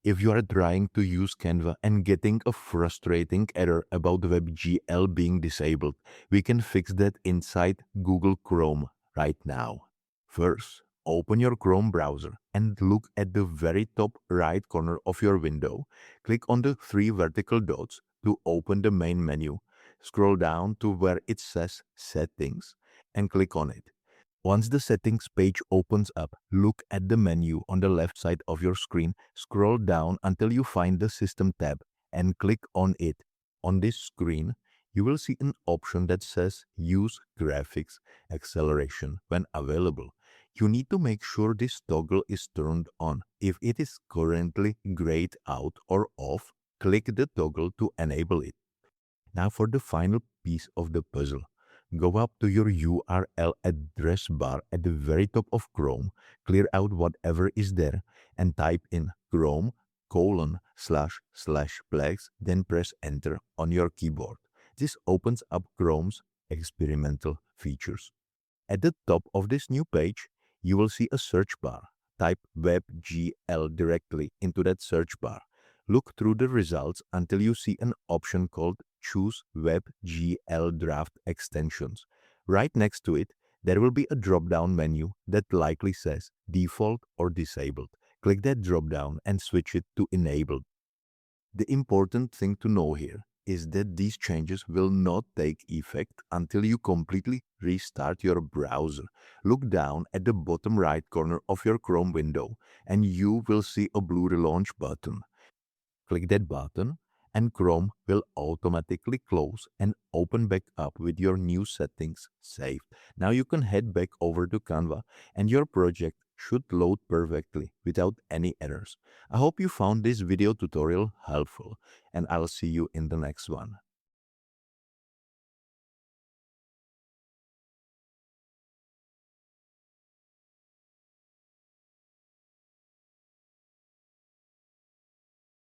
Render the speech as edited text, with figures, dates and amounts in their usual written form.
If you are trying to use Canva and getting a frustrating error about WebGL being disabled, we can fix that inside Google Chrome right now. First, open your Chrome browser and look at the very top right corner of your window. Click on the three vertical dots to open the main menu. Scroll down to where it says Settings and click on it. Once the settings page opens up, look at the menu on the left side of your screen, scroll down until you find the System tab and click on it. On this screen, you will see an option that says Use Graphics Acceleration when available. You need to make sure this toggle is turned on. If it is currently grayed out or off, click the toggle to enable it. Now for the final piece of the puzzle. Go up to your URL address bar at the very top of Chrome, clear out whatever is there, and type in Chrome://plex, then press enter on your keyboard. This opens up Chrome's experimental features. At the top of this new page, you will see a search bar. Type WebGL directly into that search bar. Look through the results until you see an option called Choose WebGL Draft Extensions. Right next to it, there will be a drop-down menu that likely says Default or Disabled. Click that drop-down and switch it to Enabled. The important thing to know here is that these changes will not take effect until you completely restart your browser. Look down at the bottom right corner of your Chrome window and you will see a blue relaunch button. Click that button and Chrome will automatically close and open back up with your new settings saved. Now you can head back over to Canva and your project should load perfectly without any errors. I hope you found this video tutorial helpful and I'll see you in the next one.